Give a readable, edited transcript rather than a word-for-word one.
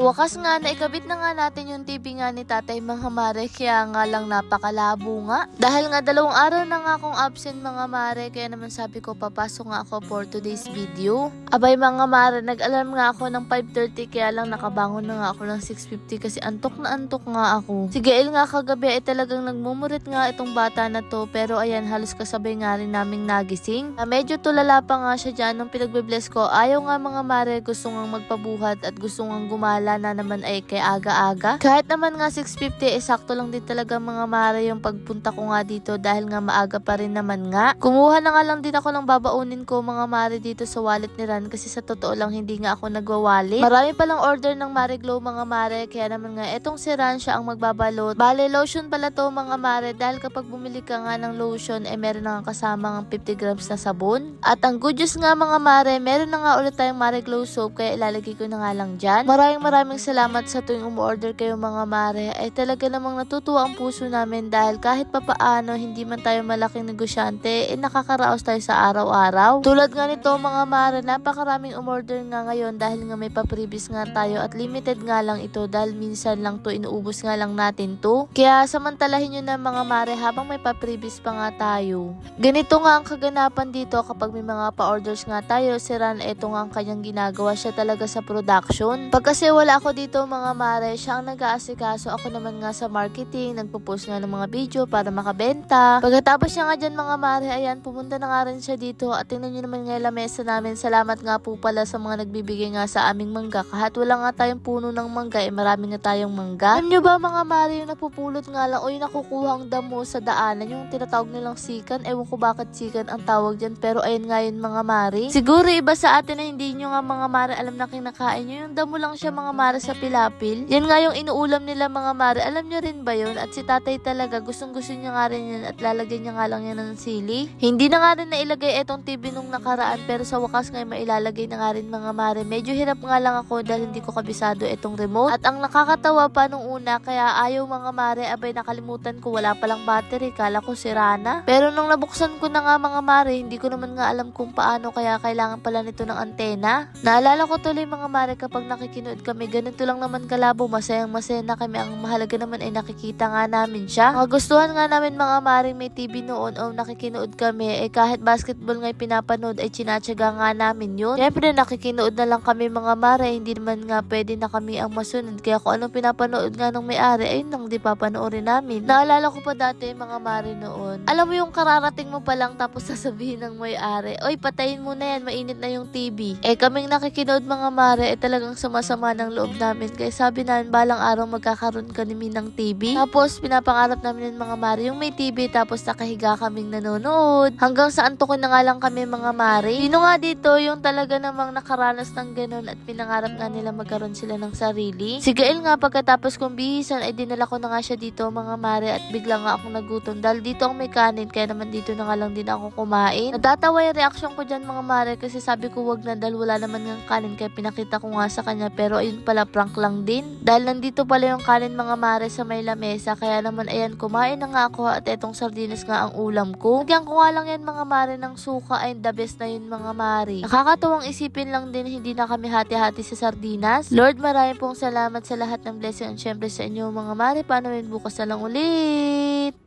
wakas nga, naikabit na nga natin yung TV nga ni tatay mga mare, kaya nga lang napakalabo nga. Dahil nga 2 araw na nga akong absent mga mare, kaya naman sabi ko papasok nga ako for today's video. Abay mga mare, nag-alarm nga ako ng 5:30, kaya lang nakabangon na nga ako ng 6:50 kasi antok nga ako. Si Gael nga kagabi ay talagang nagmumurit nga itong bata na to, pero ayan, halos kasabay nga rin naming nagising. Medyo tulala pa nga siya dyan nung pinagbe-bless ko. Ayaw nga mga mare, gusto nga magpabuhat at gusto nga gumala na naman ay kay aga-aga. Kahit naman nga 6:50, sakto lang din talaga mga mare yung pagpunta ko nga dito dahil nga maaga pa rin naman nga. Kumuha na nga lang din ako ng babaunin ko mga mare dito sa wallet ni Ran kasi sa totoo lang hindi nga ako nagwa-wallet. Marami palang order ng Marie Glow mga mare, kaya naman nga etong si Ran siya ang magbabalot. Bale, lotion pala to mga mare, dahil kapag bumili ka nga ng lotion meron na nga kasama ng 50 grams na sabon. At ang good news nga mga mare, meron na nga ulit tayong Marie Glow soap, kaya ilalagay ko na nga lang dyan. Maraming salamat sa tuwing umu-order kayo mga mare, ay talaga namang natutuwa ang puso namin dahil kahit papaano hindi man tayo malaking negosyante, nakakaraos tayo sa araw-araw. Tulad nga nito mga mare, napakaraming umorder nga ngayon dahil nga may pa-previous nga tayo at limited nga lang ito dahil minsan lang to, inuubos nga lang natin to. Kaya samantalahin nyo na mga mare habang may pa-previous pa nga tayo. Ganito nga ang kaganapan dito kapag may mga pa-orders nga tayo. Si Ran, eto nga ang kanyang ginagawa, siya talaga sa production. Pag kasi wala ako dito mga mare, siya ang nag-aasikaso, ako naman nga sa marketing, nagpo-post nga ng mga video para makabenta. Pagkatapos niya nga dyan mga mare, ayan, pumunta na nga rin siya dito at tingnan nyo naman nga lamesa namin. Salamat nga po pala sa mga nagbibigay nga sa aming mangga. Kahit wala nga tayong puno ng mangga, marami nga tayong mangga. Alam nyo ba mga mare, yung napupulot nga lang o yung nakukuhang damo sa daanan, yung tinatawag nilang sikan, ewan ko bakit sikan ang tawag dyan, pero ayun nga yun mga mare. Siguro iba sa atin na hindi nyo nga mga mare alam na kinakain nyo, yung damo lang siya mga mare sa pilapil. Yan nga yung inuulam nila mga mare, alam nyo rin ba yun? At si tatay talaga, gustong gusto niya nga rin yan at lalagyan niya nga lang yan ng sili. Hindi na nga rin nailagay etong TV nung nakaraan, pero sa wakas nga mailalagay na nga rin mga mare. Medyo hirap nga lang ako dahil hindi ko kabisado etong remote. At ang nakakatawa pa nung una, kaya ayaw mga mare, abay nakalimutan ko wala palang battery, kala ko sira na. Pero nung nabuksan ko na nga mga mare, hindi ko naman nga alam kung paano, kaya kailangan pala nito ng antena. Naalala ko tuloy mga mare, kapag nakikinood kami, ganito lang naman kalabo, masayang masaya na kami. Ang mahalaga naman ay nakikita nga namin siya. Gustuhan nga namin mga mare may TV noon o nakikinood kami, kahit basketball nga pinapanood ay chinatsaga nga namin yun. Siyempre nakikinood na lang kami mga mare, hindi naman nga pwede na kami ang masunod, kaya kung anong pinapanood nga ng may-ari ayun lang di papanoorin namin. Naalala ko pa dati mga mare noon, alam mo yung kararating mo pa lang tapos sasabihin ng may-ari, oy patayin mo na yan, mainit na yung TV. Kaming nakikinood mga mare talagang sumasama ng loob namin, kaya sabi namin balang araw magkakaroon kami ng TV. Tapos pinapangarap namin ng mga mare yung may TV, tapos nakahiga kaming nanonood hanggang sa antukin na nga lang kami mga mare. Sino nga dito yung talaga namang nakaranas ng ganun at pinangarap nga nila magkaroon sila ng sarili? Si Gael nga pagkatapos kong bihisan ay dinala ko na nga siya dito mga mare at bigla nga akong nagutom dahil dito ang may kanin, kaya naman dito na nga lang din ako kumain. Natatawa yung reaction ko dyan mga mare kasi sabi ko wag na dahil wala naman ng kanin, kaya pinakita ko nga sa kanya, pero ayun pala prank lang din dahil nandito pala yung kanin mga mare sa may lamesa, kaya naman ayan kumain na nga ako at etong sardinas nga ang ulam ko. Nagyan ko nga lang yan mga mare ng suka, ay the best na yun mga mare. Nakakatuwang isipin lang din hindi na kami hati-hati sa sardinas. Lord, maraming pong salamat sa lahat ng blessing, and syempre sa inyo mga mare. Paano yun, bukas na lang ulit.